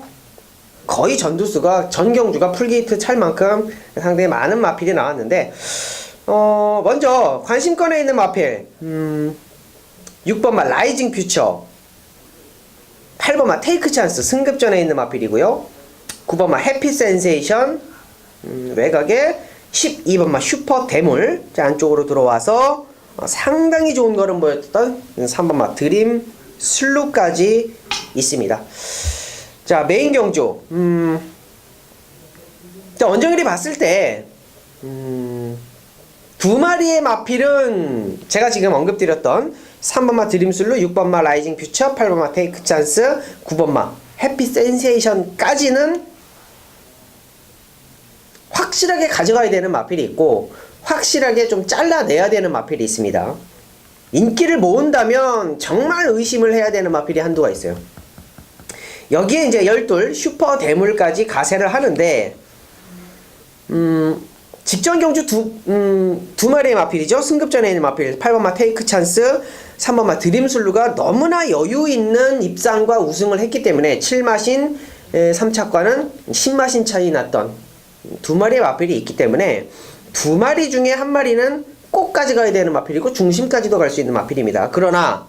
거의 전두수가 전경주가 풀게이트 찰 만큼 상당히 많은 마필이 나왔는데, 먼저 관심권에 있는 마필 6번마 라이징 퓨처, 8번마 테이크 찬스 승급전에 있는 마필이고요. 9번마 해피 센세이션, 외곽에 12번마 슈퍼 대물 자 안쪽으로 들어와서 상당히 좋은 걸음 보였던 3번마 드림 슬루까지 있습니다. 자, 메인 경주. 원정일이 봤을 때 두 마리의 마필은 제가 지금 언급드렸던 3번마 드림슬루, 6번마 라이징 퓨처, 8번마 테이크 찬스, 9번마 해피 센세이션까지는 확실하게 가져가야 되는 마필이 있고, 확실하게 좀 잘라내야 되는 마필이 있습니다. 인기를 모은다면 정말 의심을 해야 되는 마필이 한두가 있어요. 여기에 이제 12 슈퍼 대물까지 가세를 하는데, 직전 경주 두 마리의 마필이죠. 승급전에 있는 마필 8번마 테이크 찬스, 3번마 드림슬루가 너무나 여유 있는 입상과 우승을 했기 때문에 7마신 3차과는 10마신 차이 났던 두 마리의 마필이 있기 때문에 두 마리 중에 한 마리는 꼭 가져가야 되는 마필이고 중심까지도 갈 수 있는 마필입니다. 그러나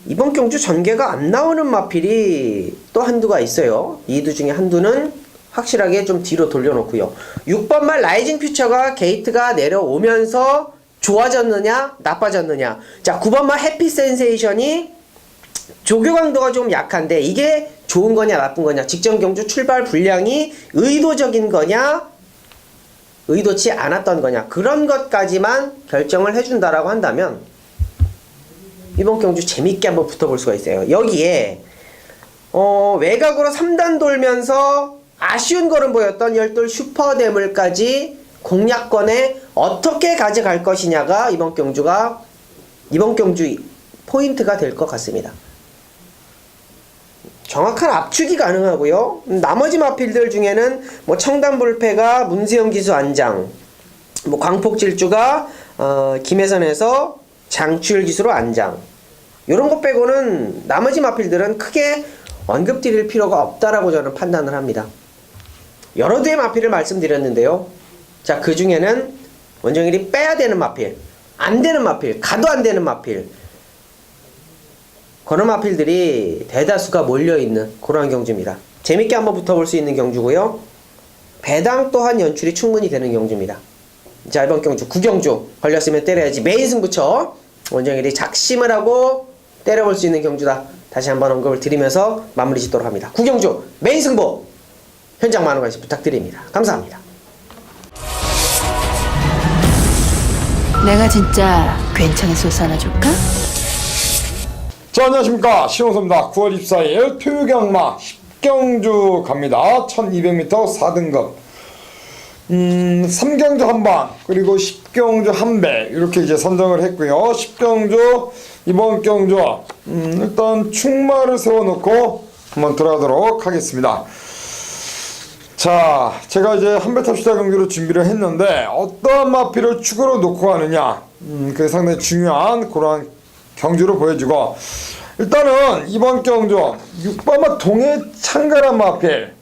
이번 경주 전개가 안 나오는 마필이 또 한두가 있어요. 이 두 중에 한두는 확실하게 좀 뒤로 돌려놓고요. 6번말 라이징 퓨처가 게이트가 내려오면서 좋아졌느냐 나빠졌느냐. 자, 9번말 해피 센세이션이 조교 강도가 좀 약한데 이게 좋은 거냐 나쁜 거냐, 직전 경주 출발 분량이 의도적인 거냐 의도치 않았던 거냐, 그런 것까지만 결정을 해준다라고 한다면 이번 경주 재밌게 한번 붙어볼 수가 있어요. 여기에 외곽으로 3단 돌면서 아쉬운 걸음 보였던 열돌 슈퍼대물까지 공략권에 어떻게 가져갈 것이냐가 이번 경주 포인트가 될 것 같습니다. 정확한 압축이 가능하고요. 나머지 마필들 중에는 뭐 청담불패가 문세영 기수 안장, 뭐 광폭질주가 김해선에서 장추열 기수로 안장, 요런 것 빼고는 나머지 마필들은 크게 언급드릴 필요가 없다라고 저는 판단을 합니다. 여러 대의 마필을 말씀드렸는데요. 자, 그 중에는 원정일이 빼야 되는 마필, 안 되는 마필, 가도 안 되는 마필, 그런 마필들이 대다수가 몰려있는 그러한 경주입니다. 재밌게 한번 붙어볼 수 있는 경주고요. 배당 또한 연출이 충분히 되는 경주입니다. 자, 이번 경주 9경주 걸렸으면 때려야지 메인 승부처 원정일이 작심을 하고 때려볼 수 있는 경주다. 다시 한번 언급을 드리면서 마무리 짓도록 합니다. 9경주 메인 승부 현장 많은 관심 부탁드립니다. 감사합니다. 내가 진짜 괜찮은 소스 하나 줄까? 자, 안녕하십니까, 신호섭입니다. 9월 24일 토요경마 10경주 갑니다. 1200m 4등급 3경주 한방 그리고 10경주 한배 이렇게 이제 선정을 했고요. 10경주 이번 경주 일단 충마를 세워놓고 한번 들어가도록 하겠습니다. 자, 제가 이제 한배 탑시다 경기로 준비를 했는데 어떠한 마필을 축으로 놓고 가느냐, 그게 상당히 중요한 그러한 경주로 보여지고, 일단은 이번 경주 6번마 동해창가란 마필,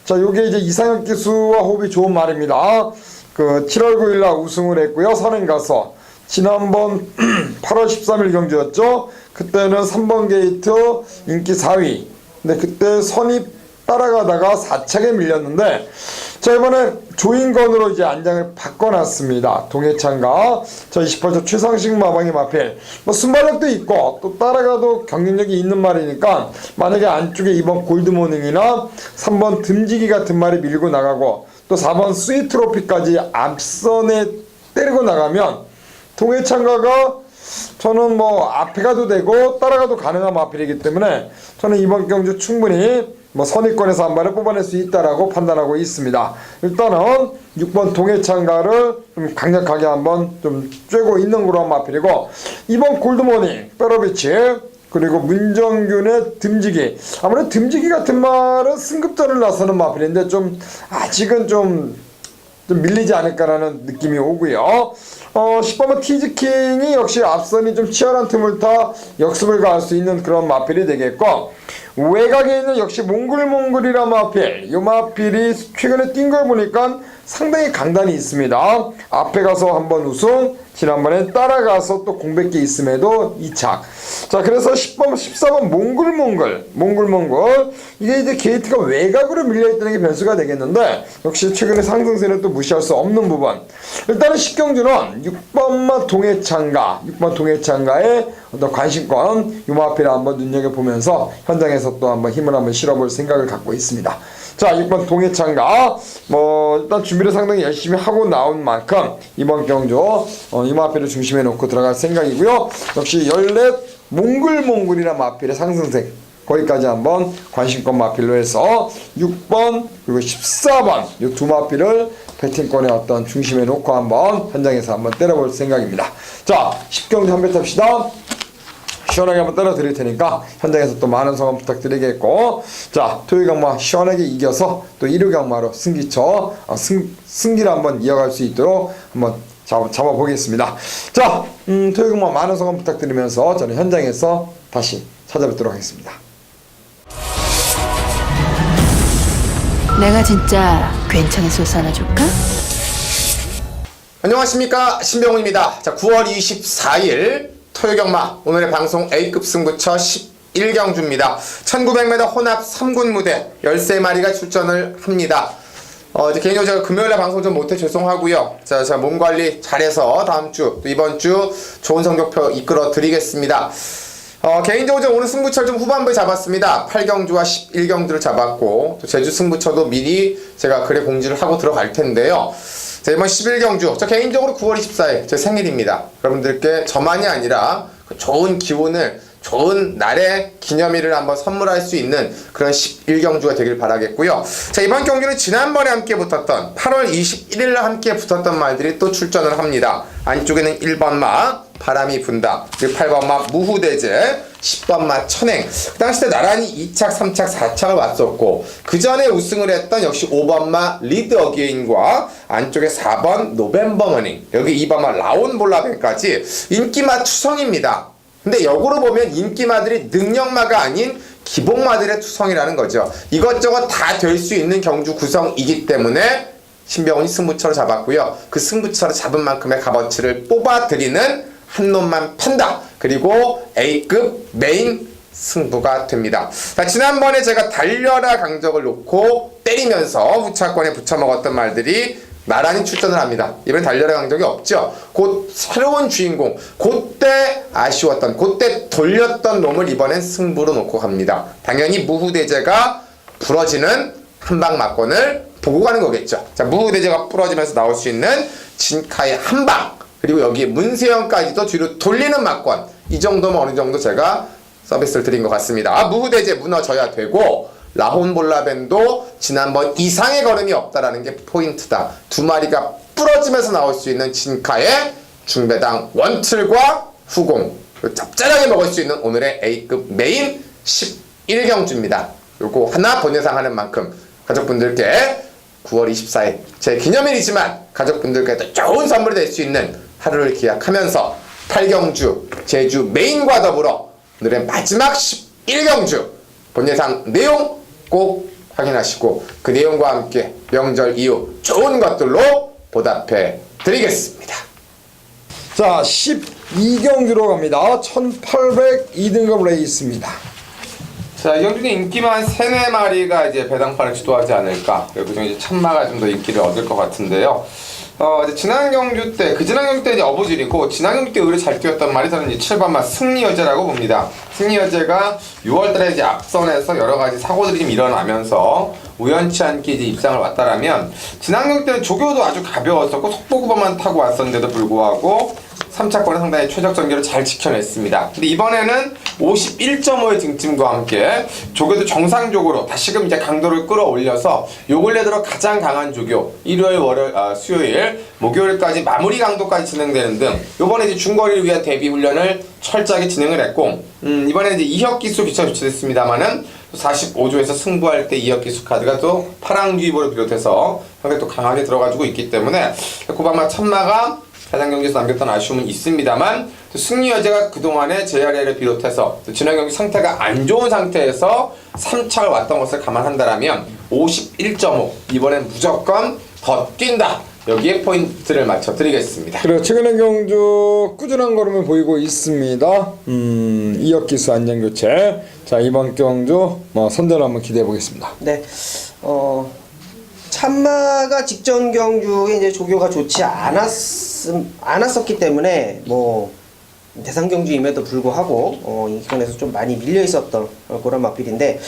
자, 요게 이제 이상혁 기수와 호흡이 좋은 말입니다. 그 7월 9일날 우승을 했고요. 선행 가서 지난번 8월 13일 경주였죠. 그때는 3번 게이트 인기 4위. 근데 그때 선입 따라가다가 4착에 밀렸는데, 자, 이번에 조인건으로 이제 안장을 바꿔놨습니다. 동해창가. 자, 28초 최상식 마방의 마필. 뭐 순발력도 있고 또 따라가도 경쟁력이 있는 말이니까 만약에 안쪽에 2번 골드모닝이나 3번 듬지기 같은 말이 밀고 나가고 또 4번 스위트로피까지 앞선에 때리고 나가면 동해창가가 저는 뭐 앞에 가도 되고 따라가도 가능한 마필이기 때문에 저는 이번 경주 충분히 뭐 선의권에서 한 발을 뽑아낼 수 있다라고 판단하고 있습니다. 일단은 6번 동해창가를 좀 강력하게 한번 좀 쬐고 있는 그런 마필이고, 이번 골드모닝 페로비치 그리고 문정균의 듬지기, 아무래도 듬지기 같은 말은 승급전을 나서는 마필인데 좀 아직은 좀 밀리지 않을까라는 느낌이 오고요. 10번은 티즈킹이 역시 앞선이 좀 치열한 틈을 타 역습을 가할 수 있는 그런 마필이 되겠고, 외곽에 있는 역시 몽글몽글이란 마필, 이 마필이 최근에 뛴 걸 보니까 상당히 강단이 있습니다. 앞에 가서 한번 우승, 지난번에 따라가서 또 공백기 있음에도 2착. 자, 그래서 10번, 14번 몽글몽글. 이게 이제 게이트가 외곽으로 밀려있다는 게 변수가 되겠는데, 역시 최근에 상승세는 또 무시할 수 없는 부분. 일단은 10경주는 6번마 동해창가, 6번 동해창가의 어떤 관심권, 이 마필을 한번 눈여겨보면서 현장에서 또 한번 힘을 한번 실어볼 생각을 갖고 있습니다. 자, 6번 동해창가, 뭐 일단 준비를 상당히 열심히 하고 나온 만큼 이번 경주 이 마필을 중심에 놓고 들어갈 생각이고요. 역시 14 몽글몽글이나 마필의 상승세, 거기까지 한번 관심권 마필로 해서 6번 그리고 14번 이 두 마필을 배팅권의 어떤 중심에 놓고 한번 현장에서 한번 때려볼 생각입니다. 자, 10경주 한배 탑시다. 시원하게 한번 때려 드릴 테니까 현장에서 또 많은 성원 부탁드리겠고, 자 토요일 경마 시원하게 이겨서 또 일요 경마로 승기처 승기를 한번 이어갈 수 있도록 한번 잡아보겠습니다. 자 토요일 경마 많은 성원 부탁드리면서 저는 현장에서 다시 찾아뵙도록 하겠습니다. 내가 진짜 괜찮은 소스 하나 줄까? 안녕하십니까, 신병훈입니다. 자, 9월 24일 토요경마 오늘의 방송 A급 승부처 11경주입니다. 1900m 혼합 3군 무대 13마리가 출전을 합니다. 이제 개인적으로 제가 금요일날 방송 좀 못해 죄송하고요. 자, 제가 몸 관리 잘해서 다음 주 또 이번 주 좋은 성적표 이끌어 드리겠습니다. 개인적으로 오늘 승부처를 좀 후반부에 잡았습니다. 8경주와 11경주를 잡았고, 또 제주 승부처도 미리 제가 글에 공지를 하고 들어갈 텐데요. 자, 이번 11경주, 저 개인적으로 9월 24일 제 생일입니다. 여러분들께 저만이 아니라 좋은 기운을, 좋은 날의 기념일을 한번 선물할 수 있는 그런 11경주가 되길 바라겠고요. 자, 이번 경주는 지난번에 함께 붙었던 8월 21일날 함께 붙었던 말들이 또 출전을 합니다. 안쪽에는 1번마 바람이 분다, 그리고 8번마 무후대제, 10번마 천행. 그 당시 때 나란히 2착, 3착, 4착을 왔었고, 그 전에 우승을 했던 역시 5번마 리드 어게인과 안쪽에 4번 노벤버 머닝, 여기 2번마 라온볼라벤까지 인기마 투성입니다. 근데 역으로 보면 인기마들이 능력마가 아닌 기복마들의 투성이라는 거죠. 이것저것 다 될 수 있는 경주 구성이기 때문에 신병훈이 승부처를 잡았고요. 그 승부처를 잡은 만큼의 값어치를 뽑아드리는 한 놈만 판다. 그리고 A급 메인 승부가 됩니다. 자, 지난번에 제가 달려라 강적을 놓고 때리면서 후차권에 붙여먹었던 말들이 나란히 출전을 합니다. 이번엔 달려라 강적이 없죠. 곧 새로운 주인공, 그때 아쉬웠던, 그때 돌렸던 놈을 이번엔 승부로 놓고 갑니다. 당연히 무후대제가 부러지는 한방 막권을 보고 가는 거겠죠. 자, 무후대제가 부러지면서 나올 수 있는 진카의 한방, 그리고 여기 문세영까지도 뒤로 돌리는 막권, 이 정도면 어느 정도 제가 서비스를 드린 것 같습니다. 무후대제 무너져야 되고, 라혼볼라벤도 지난번 이상의 걸음이 없다라는 게 포인트다. 두 마리가 부러지면서 나올 수 있는 진카의 중배당 원틀과 후공, 짭짤하게 먹을 수 있는 오늘의 A급 메인 11경주입니다. 요거 하나 본예상하는 만큼 가족분들께 9월 24일 제 기념일이지만 가족분들께도 좋은 선물이 될 수 있는 하루를 기약하면서 8경주 제주 메인과 더불어 오늘의 마지막 11경주 본예상 내용 꼭 확인하시고 그 내용과 함께 명절 이후 좋은 것들로 보답해 드리겠습니다. 자 12경주로 갑니다. 1802등급 레이스입니다. 자, 이 경주는 인기만 3-4마리가 이제 배당판을 주도하지 않을까. 그리고 이제 천마가 좀 더 인기를 얻을 것 같은데요. 이제 지난 경주 때, 그 지난 경주 때 이제 어부질이고, 지난 경주 때 의외로 잘 뛰었던 말이 저는 이제 7번마 승리여제라고 봅니다. 승리여제가 6월달에 이제 앞선에서 여러 가지 사고들이 좀 일어나면서 우연치 않게 이제 입상을 왔다라면, 지난 경주 때는 조교도 아주 가벼웠었고, 속보구번만 타고 왔었는데도 불구하고, 3차권은 상당히 최적 전개를 잘 지켜냈습니다. 근데 이번에는 51.5의 등짐과 함께 조교도 정상적으로 다시금 이제 강도를 끌어올려서 요 근래 들어 가장 강한 조교, 일요일, 월요일, 수요일, 목요일까지 마무리 강도까지 진행되는 등 요번에 이제 중거리를 위한 대비 훈련을 철저하게 진행을 했고, 이번에 이제 이혁기수 기차 조치됐습니다만은 45조에서 승부할 때 이혁기수 카드가 또 파랑주의보를 비롯해서 상당히 또 강하게 들어가지고 있기 때문에 고방마 천마가 가장 경기에서 남겼던 아쉬움은 있습니다만, 또 승리여제가 그동안의 JRA를 비롯해서 또 지난 경기 상태가 안 좋은 상태에서 3착을 왔던 것을 감안한다라면 51.5 이번엔 무조건 더 뛴다. 여기에 포인트를 맞춰 드리겠습니다. 그리고 최근의 경주 꾸준한 걸음을 보이고 있습니다. 이혁기수 안전교체. 자 이번 경주 선대를 한번 기대해 보겠습니다. 네, 참마가 직전 경주에 이제 조교가 좋지 않았었기 때문에 뭐 대상 경주임에도 불구하고 이권에서 좀 많이 밀려 있었던 그런 막필인데,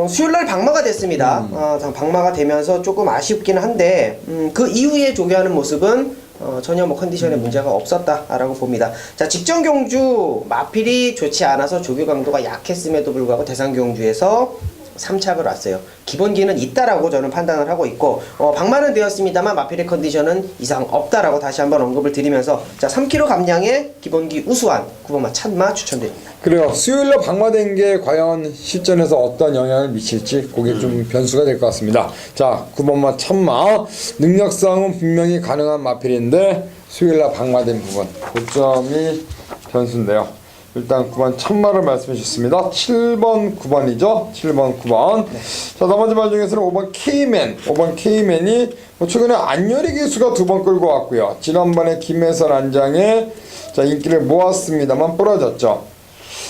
수요일날 방마가 됐습니다. 방마가 되면서 조금 아쉽기는 한데 그 이후에 조교하는 모습은 전혀 뭐 컨디션에 문제가 없었다라고 봅니다. 자, 직전 경주 마필이 좋지 않아서 조교 강도가 약했음에도 불구하고 대상 경주에서 3착을 왔어요. 기본기는 있다라고 저는 판단을 하고 있고 방만은 되었습니다만 마필의 컨디션은 이상 없다라고 다시 한번 언급을 드리면서 자 3kg 감량의 기본기 우수한 9번마 찬마 추천드립니다. 그래요. 수요일날 방마된 게 과연 실전에서 어떤 영향을 미칠지 그게 좀 변수가 될 것 같습니다. 자 9번마 참마 능력상은 분명히 가능한 마필인데 수요일날 방마된 부분 고점이 변수인데요. 일단 9번 참마를 말씀해 주셨습니다. 7번 9번이죠. 7번 9번. 네. 자 나머지 말 중에서는 5번 K맨. 5번 K맨이 최근에 안열이 기수가 2번 끌고 왔고요. 지난번에 김혜선 안장에 자 인기를 모았습니다만 부러졌죠.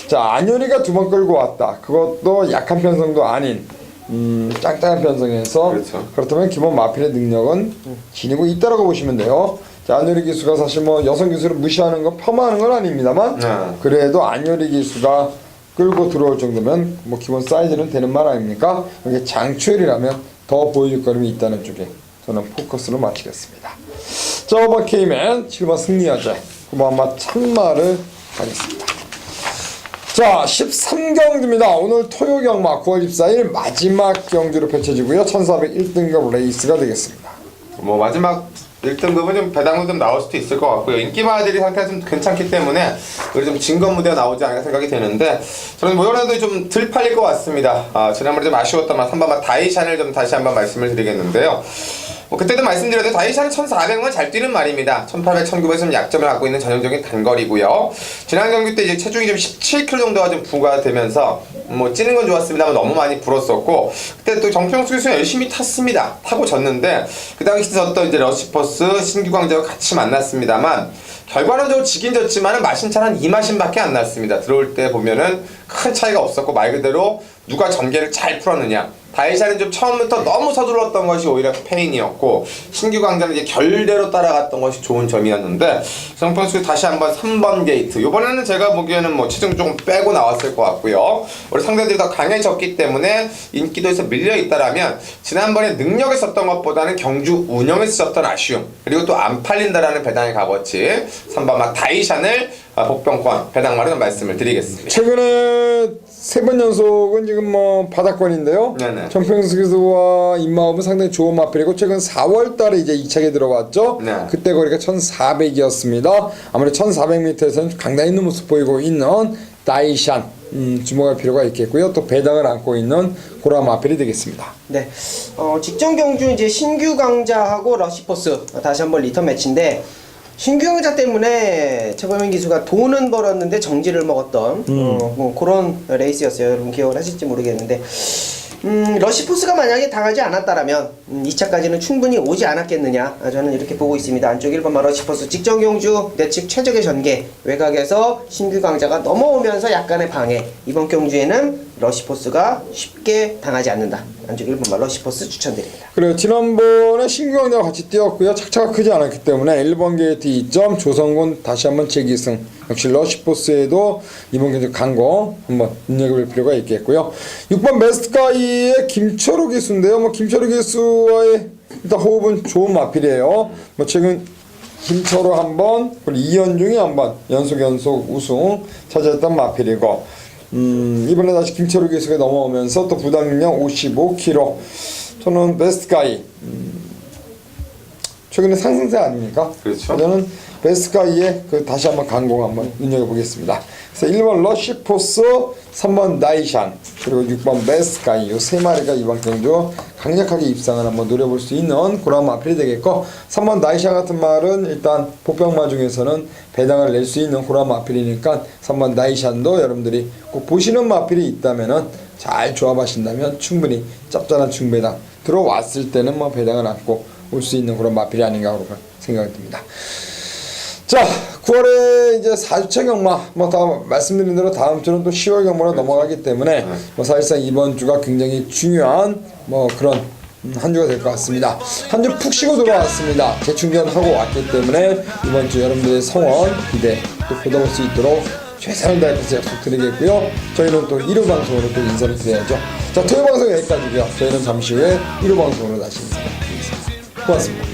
자 안열이가 2번 끌고 왔다. 그것도 약한 편성도 아닌 짱짱한 편성에서 그렇죠. 그렇다면 기본 마필의 능력은 지니고 있다라고 보시면 돼요. 자, 안요리 기수가 사실 뭐 여성 기수를 무시하는 건 폄하하는 건 아닙니다만 그래도 안요리 기수가 끌고 들어올 정도면 뭐 기본 사이즈는 되는 말 아닙니까? 이게 장추열이라면 더 보여줄 거림이 있다는 쪽에 저는 포커스를 맞추겠습니다. 자, 5번 K맨, 7번 승리여제, 9번 아마 참마를 하겠습니다. 자 13경주입니다. 오늘 토요 경마 9월 24일 마지막 경주로 펼쳐지고요. 1401등급 레이스가 되겠습니다. 뭐 마지막 1등급은 좀 배당도 좀 나올 수도 있을 것 같고요. 인기마들이 상태가 좀 괜찮기 때문에 우리 좀 진검 무대가 나오지 않을까 생각이 되는데 저는 뭐 이번에도 좀 덜 팔릴 것 같습니다. 지난번에 좀 아쉬웠던 3번마 다이샨을 좀 다시 한번 말씀을 드리겠는데요. 그때도 말씀드렸는데 다이샨은 1400만 잘 뛰는 말입니다. 1800, 1900에서 좀 약점을 갖고 있는 전형적인 단거리고요. 지난 경기 때 이제 체중이 좀 17kg 정도가 좀 부과되면서 뭐 찌는 건 좋았습니다만 너무 많이 불었었고 그때 또 정평수 교수가 열심히 탔습니다. 타고 졌는데 그 당시 졌던 이제 러시퍼스 신규광자와 같이 만났습니다만 결과론적으로 지긴 졌지만은 마신 차는 한 2마신밖에 안 났습니다. 들어올 때 보면은 큰 차이가 없었고 말 그대로 누가 전개를 잘 풀었느냐. 다이샤는 좀 처음부터 너무 서둘렀던 것이 오히려 페인이었고 신규광자는 이제 결대로 따라갔던 것이 좋은 점이었는데 정평수 다시 한번 3번 게이트 이번에는 제가 보기에는 뭐 체중 조금 빼고 나왔을 것 같고요. 우리 상대들이 더 강해졌기 때문에 인기도에서 밀려있다라면 지난번에 능력에 썼던 것보다는 경주 운영에서 썼던 아쉬움 그리고 또 안 팔린다라는 배당의 값어치 3번 막 다이샨을 복병권 배당마련 말씀을 드리겠습니다. 최근에 3번 연속은 지금 뭐 바닥권인데요. 네네. 정평수 기수와 임마업은 상당히 좋은 마필이고 최근 4월달에 이제 2차게 들어왔죠. 네. 그때 거리가 1400이었습니다. 아무래도 1400m에서는 강단 있는 모습 보이고 있는 다이샨 주목할 필요가 있겠고요. 또 배당을 안고 있는 고라 마필이 되겠습니다. 네, 직전 경주 이제 신규 강자하고 러시포스 다시 한번 리턴 매치인데 신규 강자 때문에 최고민 기수가 돈은 벌었는데 정지를 먹었던 뭐 그런 레이스였어요. 여러분 기억을 하실지 모르겠는데 러시포스가 만약에 당하지 않았다라면 2차까지는 충분히 오지 않았겠느냐 저는 이렇게 보고 있습니다. 안쪽 1번마 러시포스 직전 경주 내측 최적의 전개 외곽에서 신규 강자가 넘어오면서 약간의 방해 이번 경주에는 러시포스가 쉽게 당하지 않는다. 안쪽 1번마 러시포스 추천드립니다. 그래요. 지난번에 신규 강자와 같이 뛰었고요. 착차가 크지 않았기 때문에 1번 게이트 2점 조성군 다시 한번 재기승 역시 러시포스에도 이번 경주 강거 한번 눈여겨볼 필요가 있겠고요. 6번 메스카이의 김철우 기수인데요. 뭐 김철우 기수와의 일단 호흡은 좋은 마필이에요. 뭐 최근 김철우 한번 그리고 이현중이 한번 연속 우승 차지했던 마필이고 이번에 다시 김철우 기수가 넘어오면서 또 부담력 55kg 저는 베스트가이 최근에 상승세 아닙니까? 그렇죠. 저는 베스트가이의 그 다시 한번 강공 한번 눈여겨보겠습니다. 그래서 1번 러시포스, 3번 다이샨 그리고 6번 베스트가이 이 세 마리가 이번 경주 강력하게 입상을 한번 노려볼 수 있는 그런 마필이 되겠고 3번 다이샨 같은 말은 일단 복병마 중에서는 배당을 낼 수 있는 그런 마필이니까 3번 다이샨도 여러분들이 꼭 보시는 마필이 있다면은 잘 조합하신다면 충분히 짭짤한 중배당 들어왔을 때는 뭐 배당을 안고 올 수 있는 그런 마필이 아닌가 그런 생각이 듭니다. 자, 9월에 이제 4주차 경마 뭐 다 말씀드린 대로 다음 주는 또 10월 경마로 넘어가기 때문에 뭐 사실상 이번 주가 굉장히 중요한 뭐 그런 한 주가 될 것 같습니다. 한 주 푹 쉬고 돌아왔습니다. 재충전하고 왔기 때문에 이번 주 여러분들의 성원 기대 또 보답할 수 있도록 최선을 다할 것을 약속드리겠고요. 저희는 또 1호 방송으로 또 인사를 드려야죠. 자, 토요 방송 여기까지고요. 저희는 잠시 후에 1호 방송으로 다시 인사드리겠습니다. 고맙습니다.